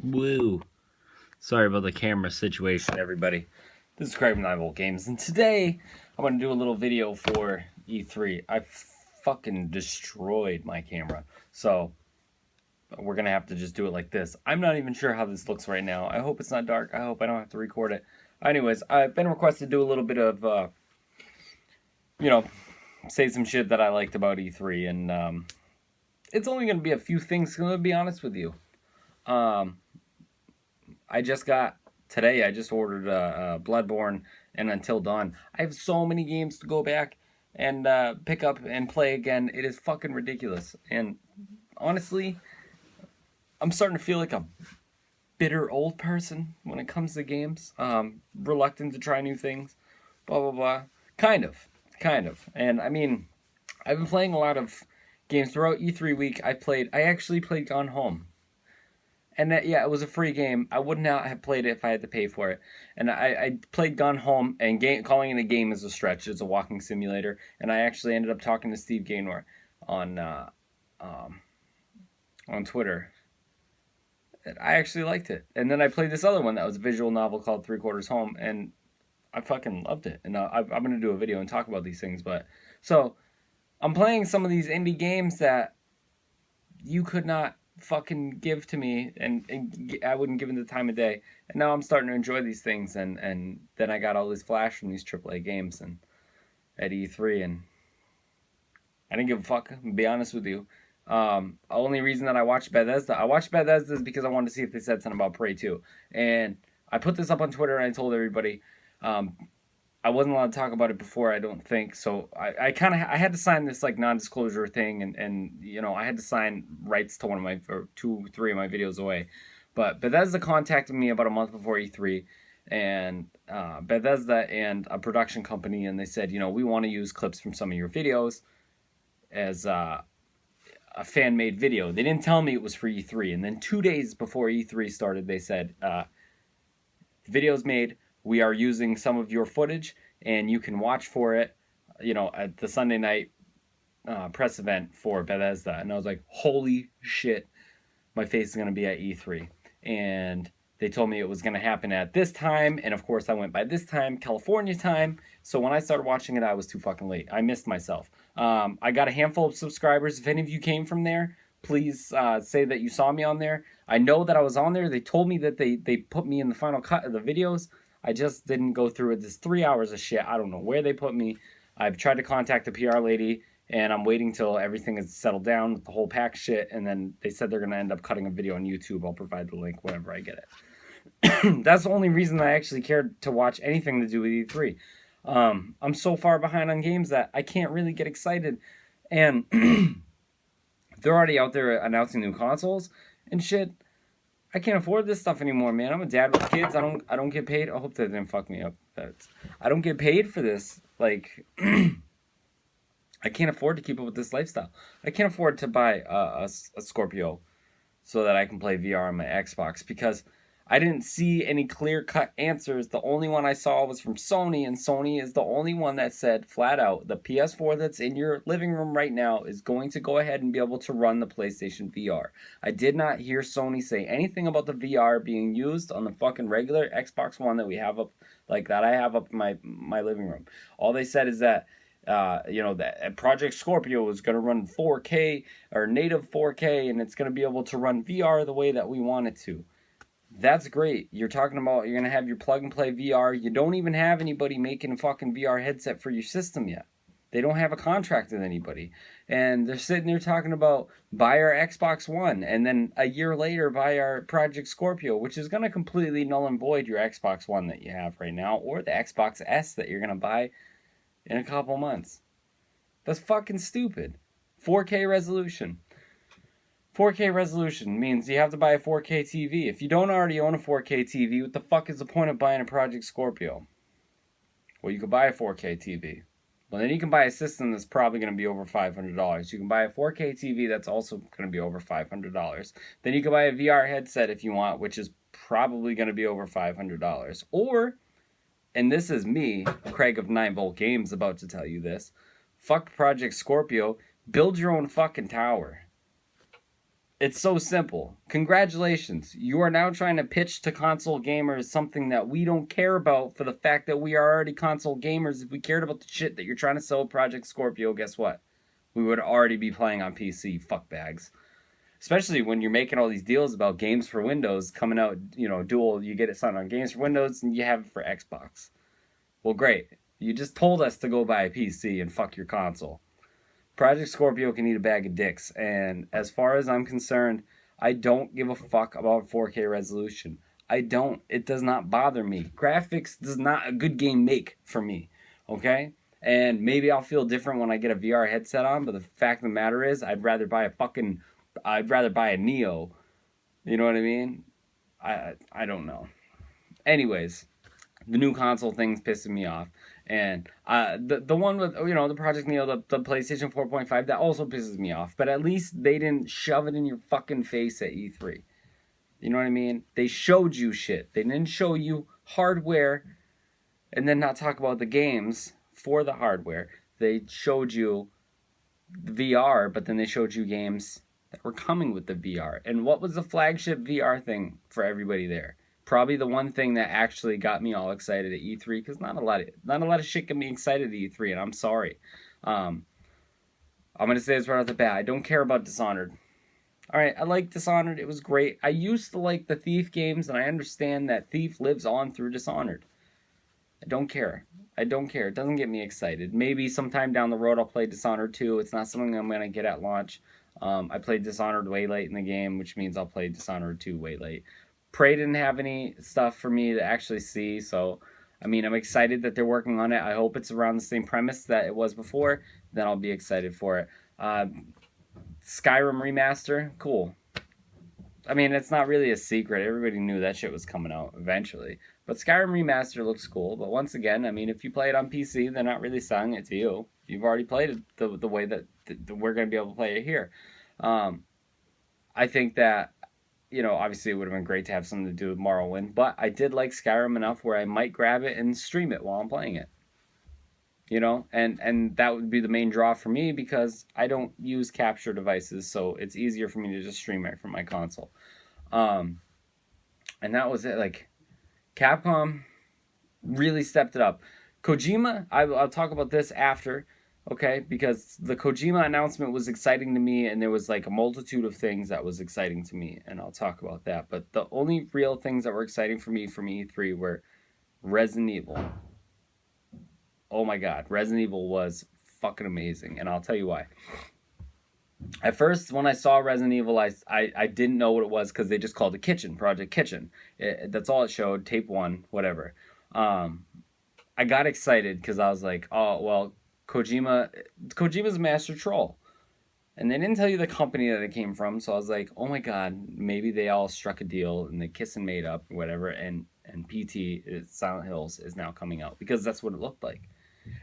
Woo. Sorry about the camera situation, everybody. This is Craig from 9 Volt Games, and today I'm going to do a little video for E3. I fucking destroyed my camera, so we're going to have to just do it like this. I'm not even sure how this looks right now. I hope it's not dark. I hope I don't have to record it. Anyways, I've been requested to do a little bit of, say some shit that I liked about E3, and it's only going to be a few things, to be honest with you. I just ordered Bloodborne and Until Dawn. I have so many games to go back and pick up and play again. It is fucking ridiculous. And honestly, I'm starting to feel like a bitter old person when it comes to games. Reluctant to try new things. Blah, blah, blah. Kind of. And I mean, I've been playing a lot of games throughout E3 week. I actually played Gone Home. And it was a free game. I would not have played it if I had to pay for it. And I played Gone Home, and calling it a game is a stretch. It's a walking simulator. And I actually ended up talking to Steve Gaynor on Twitter. I actually liked it. And then I played this other one that was a visual novel called Three Quarters Home, and I fucking loved it. And I'm going to do a video and talk about these things. So I'm playing some of these indie games that you could not fucking give to me, and I wouldn't give them the time of day. And now I'm starting to enjoy these things, and then I got all this flash from these AAA games and at E3, and I didn't give a fuck, to be honest with you. Only reason that I watched Bethesda is because I wanted to see if they said something about Prey 2. And I put this up on Twitter and I told everybody, I wasn't allowed to talk about it before, I don't think. So I had to sign this like non-disclosure thing, and I had to sign rights to three of my videos away. But Bethesda contacted me about a month before E3, and Bethesda and a production company, and they said, we want to use clips from some of your videos as a fan-made video. They didn't tell me it was for E3, and then 2 days before E3 started, they said, the video's made. We are using some of your footage, and you can watch for it, at the Sunday night press event for Bethesda. And I was like, holy shit, my face is going to be at E3. And they told me it was going to happen at this time, and of course I went by this time, California time. So when I started watching it, I was too fucking late. I missed myself. I got a handful of subscribers. If any of you came from there, please say that you saw me on there. I know that I was on there. They told me that they put me in the final cut of the videos. I just didn't go through it. This 3 hours of shit. I don't know where they put me. I've tried to contact the PR lady, and I'm waiting till everything is settled down with the whole pack shit, and then they said they're going to end up cutting a video on YouTube. I'll provide the link whenever I get it. That's the only reason I actually cared to watch anything to do with E3. I'm so far behind on games that I can't really get excited, and they're already out there announcing new consoles and shit. I can't afford this stuff anymore, man. I'm a dad with kids. I don't get paid. I hope that didn't fuck me up. I don't get paid for this. Like, I can't afford to keep up with this lifestyle. I can't afford to buy a Scorpio so that I can play VR on my Xbox, because I didn't see any clear-cut answers. The only one I saw was from Sony, and Sony is the only one that said flat out, the PS4 that's in your living room right now is going to go ahead and be able to run the PlayStation VR. I did not hear Sony say anything about the VR being used on the fucking regular Xbox One that we have up, like that I have up in my living room. All they said is that that Project Scorpio is going to run 4K or native 4K, and it's going to be able to run VR the way that we want it to. That's great. You're talking about you're going to have your plug-and-play VR. You don't even have anybody making a fucking VR headset for your system yet. They don't have a contract with anybody. And they're sitting there talking about buy our Xbox One, and then a year later buy our Project Scorpio, which is going to completely null and void your Xbox One that you have right now, or the Xbox S that you're going to buy in a couple months. That's fucking stupid. 4K resolution. 4K resolution means you have to buy a 4K TV. If you don't already own a 4K TV, what the fuck is the point of buying a Project Scorpio? Well, you could buy a 4K TV. Well, then you can buy a system that's probably going to be over $500. You can buy a 4K TV that's also going to be over $500. Then you can buy a VR headset if you want, which is probably going to be over $500. Or, and this is me, Craig of 9 Volt Games, about to tell you this, fuck Project Scorpio, build your own fucking tower. It's so simple. Congratulations. You are now trying to pitch to console gamers something that we don't care about for the fact that we are already console gamers. If we cared about the shit that you're trying to sell Project Scorpio, guess what? We would already be playing on PC, fuckbags. Especially when you're making all these deals about games for Windows coming out, dual, you get it signed on games for Windows and you have it for Xbox. Well, great. You just told us to go buy a PC and fuck your console. Project Scorpio can eat a bag of dicks, and as far as I'm concerned, I don't give a fuck about 4K resolution. I don't. It does not bother me. Graphics does not a good game make for me, okay? And maybe I'll feel different when I get a VR headset on, but the fact of the matter is, I'd rather buy a Neo. You know what I mean? I don't know. Anyways, the new console thing's pissing me off. And the one with, the Project Neo, the PlayStation 4.5, that also pisses me off. But at least they didn't shove it in your fucking face at E3. You know what I mean? They showed you shit. They didn't show you hardware and then not talk about the games for the hardware. They showed you VR, but then they showed you games that were coming with the VR. And what was the flagship VR thing for everybody there? Probably the one thing that actually got me all excited at E3, because not a lot of shit got me excited at E3, and I'm sorry. I'm gonna say this right off the bat. I don't care about Dishonored. All right, I like Dishonored. It was great. I used to like the Thief games, and I understand that Thief lives on through Dishonored. I don't care. It doesn't get me excited. Maybe sometime down the road I'll play Dishonored 2. It's not something I'm gonna get at launch. I played Dishonored way late in the game, which means I'll play Dishonored 2 way late. Prey didn't have any stuff for me to actually see, so I'm excited that they're working on it. I hope it's around the same premise that it was before. Then I'll be excited for it. Skyrim remaster, cool. It's not really a secret. Everybody knew that shit was coming out eventually. But Skyrim remaster looks cool. But once again, if you play it on PC, they're not really selling it to you. You've already played it the way that we're going to be able to play it here. I think that obviously it would have been great to have something to do with Morrowind, but I did like Skyrim enough where I might grab it and stream it while I'm playing it. And that would be the main draw for me because I don't use capture devices, so it's easier for me to just stream it from my console. And that was it. Like, Capcom really stepped it up. Kojima, I'll talk about this after. Okay, because the Kojima announcement was exciting to me, and there was like a multitude of things that was exciting to me, and I'll talk about that. But the only real things that were exciting for me from E3 were Resident Evil. Oh my god, Resident Evil was fucking amazing, and I'll tell you why. At first, when I saw Resident Evil, I didn't know what it was because they just called it Kitchen, Project Kitchen. That's all it showed, tape 1, whatever. I got excited because I was like, oh, well, Kojima's a master troll. And they didn't tell you the company that it came from, so I was like, oh my god, maybe they all struck a deal and they kissed and made up or whatever, and PT, Silent Hills, is now coming out, because that's what it looked like.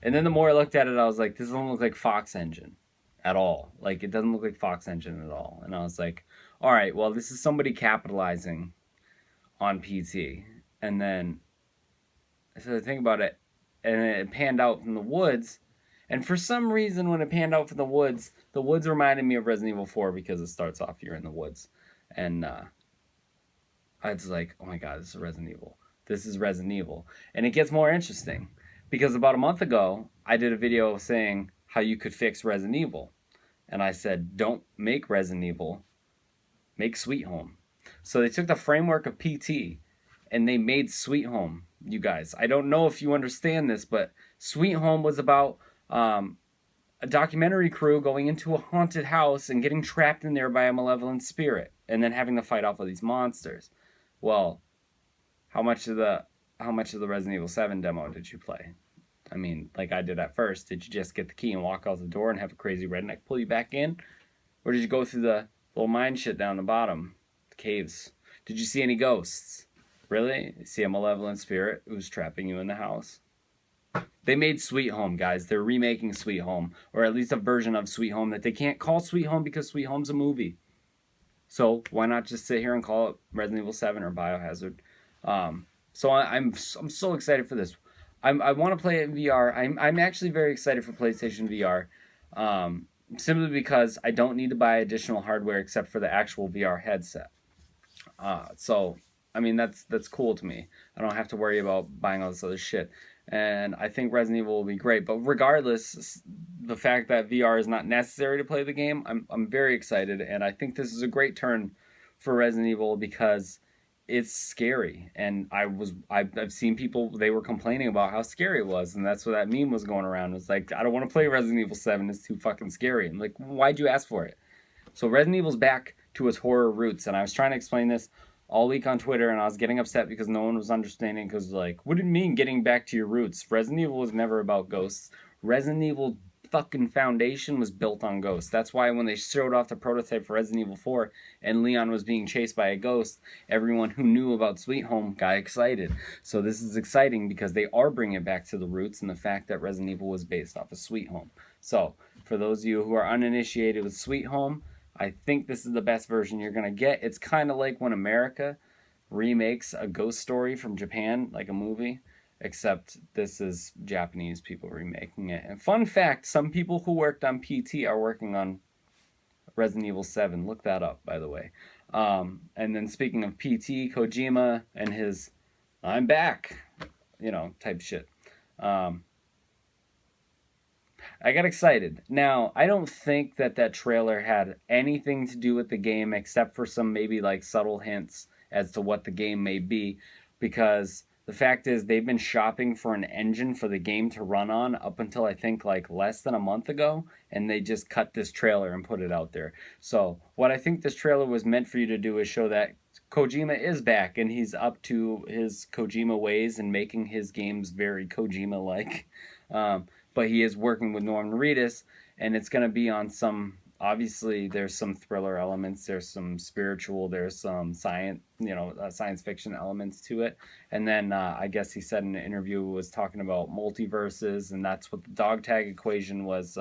And then the more I looked at it, I was like, this doesn't look like Fox Engine at all. Like, it doesn't look like Fox Engine at all. And I was like, all right, well, this is somebody capitalizing on PT. And then, so I think about it, and it panned out from the woods. And for some reason, when it panned out from the woods reminded me of Resident Evil 4 because it starts off, you're in the woods. And I was like, oh my god, this is Resident Evil. This is Resident Evil. And it gets more interesting. Because about a month ago, I did a video saying how you could fix Resident Evil. And I said, don't make Resident Evil, make Sweet Home. So they took the framework of PT and they made Sweet Home, you guys. I don't know if you understand this, but Sweet Home was about a documentary crew going into a haunted house and getting trapped in there by a malevolent spirit and then having to fight off of these monsters. Well, how much of the Resident Evil 7 demo did you play? Like I did at first. Did you just get the key and walk out the door and have a crazy redneck pull you back in? Or did you go through the little mine shit down the bottom? The caves. Did you see any ghosts? Really? You see a malevolent spirit who's trapping you in the house? They made Sweet Home, guys. They're remaking Sweet Home. Or at least a version of Sweet Home that they can't call Sweet Home because Sweet Home's a movie. So why not just sit here and call it Resident Evil 7 or Biohazard? So I'm so excited for this. I want to play it in VR. I'm actually very excited for PlayStation VR. simply because I don't need to buy additional hardware except for the actual VR headset. So I mean that's cool to me. I don't have to worry about buying all this other shit. And I think Resident Evil will be great. But regardless, the fact that VR is not necessary to play the game, I'm very excited, and I think this is a great turn for Resident Evil because it's scary. And I've seen people, they were complaining about how scary it was, and that's what that meme was going around. It was like, I don't want to play Resident Evil 7, it's too fucking scary. I'm like, why'd you ask for it? So Resident Evil's back to its horror roots, and I was trying to explain this all week on Twitter, and I was getting upset because no one was understanding. Because like, what do you mean getting back to your roots? Resident Evil was never about ghosts. Resident Evil fucking foundation was built on ghosts. That's why when they showed off the prototype for Resident Evil 4 and Leon was being chased by a ghost, everyone who knew about Sweet Home got excited. So this is exciting because they are bringing it back to the roots and the fact that Resident Evil was based off of Sweet Home. So for those of you who are uninitiated with Sweet Home, I think this is the best version you're going to get. It's kind of like when America remakes a ghost story from Japan, like a movie, except this is Japanese people remaking it. And fun fact, some people who worked on PT are working on Resident Evil 7. Look that up, by the way. And then speaking of PT, Kojima and his I'm back, type shit. I got excited. Now, I don't think that trailer had anything to do with the game except for some maybe like subtle hints as to what the game may be, because the fact is they've been shopping for an engine for the game to run on up until I think like less than a month ago, and they just cut this trailer and put it out there. So, what I think this trailer was meant for you to do is show that Kojima is back and he's up to his Kojima ways and making his games very Kojima like. But he is working with Norman Reedus, and it's going to be on some. Obviously, there's some thriller elements, there's some spiritual, there's some science fiction elements to it. And then I guess he said in an interview was talking about multiverses, and that's what the dog tag equation was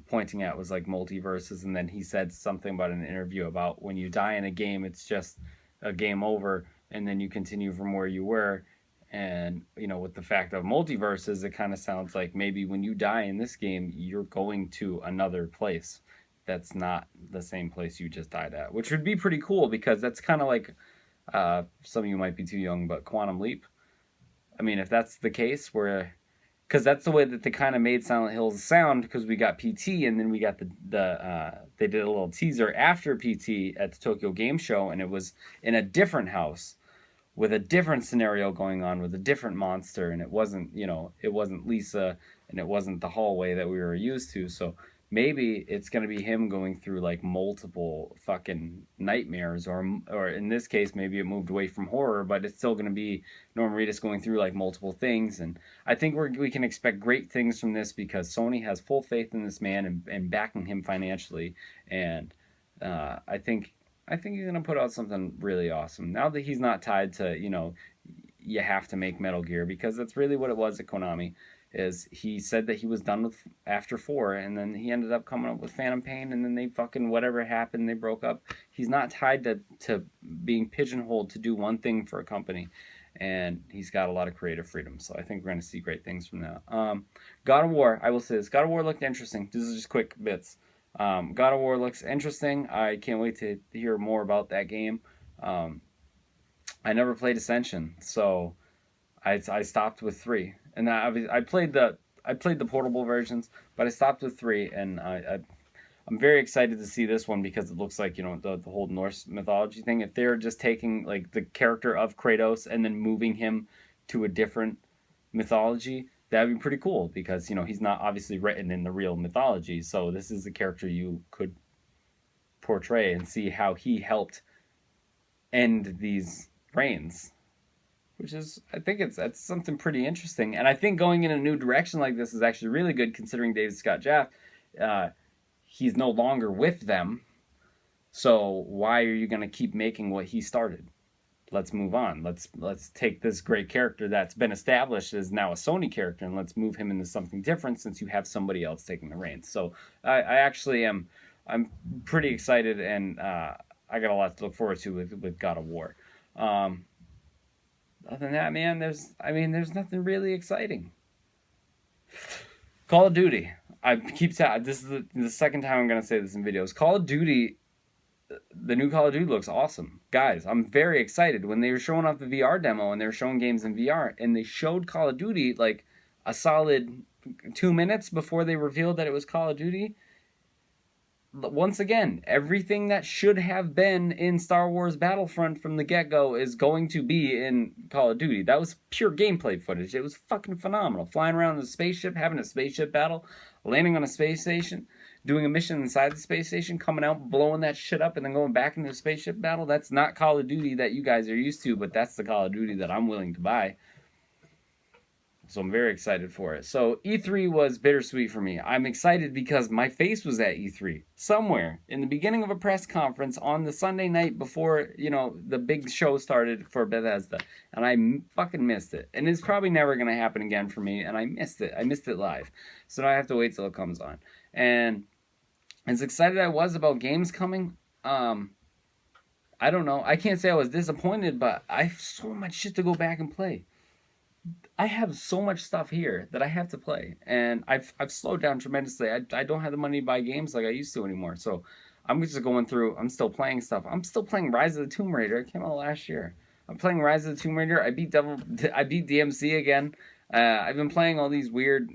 pointing at, was like multiverses. And then he said something about an interview about when you die in a game, it's just a game over, and then you continue from where you were. And with the fact of multiverses, it kind of sounds like maybe when you die in this game, you're going to another place that's not the same place you just died at, which would be pretty cool, because that's kind of like some of you might be too young, but Quantum Leap. I mean, if that's the case, where, because that's the way that they kind of made Silent Hills sound, because we got PT and then we got they did a little teaser after PT at the Tokyo Game Show, and it was in a different house with a different scenario going on with a different monster, and it wasn't Lisa, and it wasn't the hallway that we were used to. So maybe it's going to be him going through like multiple fucking nightmares, or in this case maybe it moved away from horror, but it's still going to be Norman Reedus going through like multiple things. And I think we can expect great things from this, because Sony has full faith in this man and backing him financially. And I think he's going to put out something really awesome. Now that he's not tied to, you have to make Metal Gear, because that's really what it was at Konami. Is he said that he was done with after 4, and then he ended up coming up with Phantom Pain, and then they fucking, whatever happened, they broke up. He's not tied to being pigeonholed to do one thing for a company, and he's got a lot of creative freedom. So I think we're going to see great things from that. God of War, I will say this. God of War looked interesting. This is just quick bits. God of War looks interesting. I can't wait to hear more about that game. I never played Ascension, so I stopped with 3, and I played the portable versions, but I stopped with 3, and I'm very excited to see this one, because it looks like the whole Norse mythology thing. If they're just taking like the character of Kratos and then moving him to a different mythology, that'd be pretty cool, because he's not obviously written in the real mythology, so this is a character you could portray and see how he helped end these reigns, which is, I think that's something pretty interesting. And I think going in a new direction like this is actually really good, considering David Scott Jeff, he's no longer with them, so why are you going to keep making what he started? Let's move on. Let's take this great character that's been established as now a Sony character, and let's move him into something different, since you have somebody else taking the reins. So I actually I'm pretty excited, and I got a lot to look forward to with God of War. Other than that, man, there's nothing really exciting. Call of Duty. I keep saying this is the second time I'm gonna say this in videos. Call of Duty, the new Call of Duty looks awesome, guys. I'm very excited. When they were showing off the VR demo and they were showing games in VR, and they showed Call of Duty like a solid 2 minutes before they revealed that it was Call of Duty. Once again, everything that should have been in Star Wars Battlefront from the get-go is going to be in Call of Duty. That was pure gameplay footage. It was fucking phenomenal. Flying around in a spaceship, having a spaceship battle, landing on a space station, doing a mission inside the space station, coming out, blowing that shit up, and then going back into a spaceship battle. That's not Call of Duty that you guys are used to, but that's the Call of Duty that I'm willing to buy. So I'm very excited for it. So E3 was bittersweet for me. I'm excited because my face was at E3 somewhere in the beginning of a press conference on the Sunday night before, the big show started for Bethesda. And I fucking missed it. And it's probably never going to happen again for me. And I missed it. I missed it live. So now I have to wait till it comes on. And as excited I was about games coming, I don't know. I can't say I was disappointed, but I have so much shit to go back and play. I have so much stuff here that I have to play, and I've slowed down tremendously. I don't have the money to buy games like I used to anymore. So I'm just going through. I'm still playing stuff. I'm still playing Rise of the Tomb Raider. It came out last year. I'm playing Rise of the Tomb Raider. I beat DMC again. I've been playing all these weird,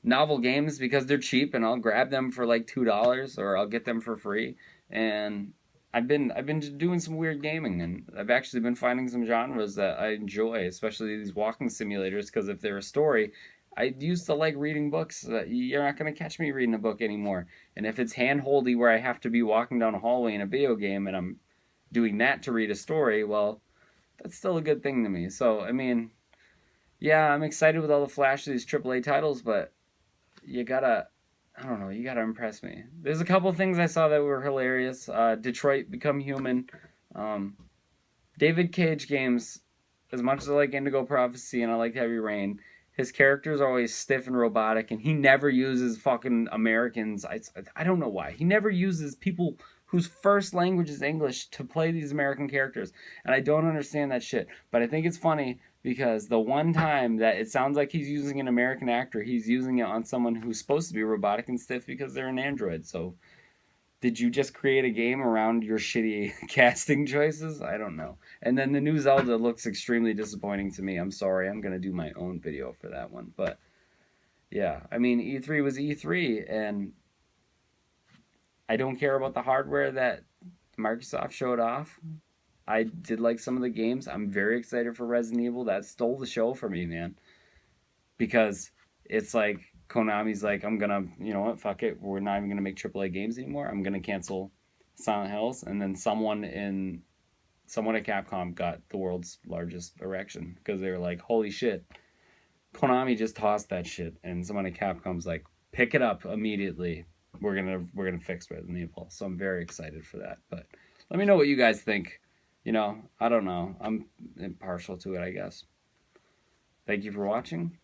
novel games because they're cheap, and I'll grab them for like $2 or I'll get them for free. And I've been doing some weird gaming, and I've actually been finding some genres that I enjoy, especially these walking simulators. Because if they're a story, I used to like reading books. You're not gonna catch me reading a book anymore. And if it's handholdy, where I have to be walking down a hallway in a video game, and I'm doing that to read a story, well, that's still a good thing to me. So I mean, yeah, I'm excited with all the flash of these AAA titles, but you gotta I don't know. You gotta impress me. There's a couple things I saw that were hilarious. Detroit Become Human. Um, David Cage games. As much as I like Indigo Prophecy and I like Heavy Rain, his characters are always stiff and robotic, and he never uses fucking Americans. I don't know why. He never uses people whose first language is English to play these American characters, and I don't understand that shit. But I think it's funny because the one time that it sounds like he's using an American actor, he's using it on someone who's supposed to be robotic and stiff because they're an android. So did you just create a game around your shitty casting choices? I don't know. And then the new Zelda looks extremely disappointing to me. I'm sorry. I'm going to do my own video for that one. But yeah, I mean, E3 was E3, and I don't care about the hardware that Microsoft showed off. I did like some of the games. I'm very excited for Resident Evil. That stole the show for me, man. Because it's like Konami's like, I'm gonna, you know what, fuck it. We're not even gonna make AAA games anymore. I'm gonna cancel Silent Hills. And then someone at Capcom got the world's largest erection because they were like, holy shit, Konami just tossed that shit. And someone at Capcom's like, pick it up immediately. We're gonna fix Resident Evil. So I'm very excited for that. But let me know what you guys think. I don't know. I'm impartial to it, I guess. Thank you for watching.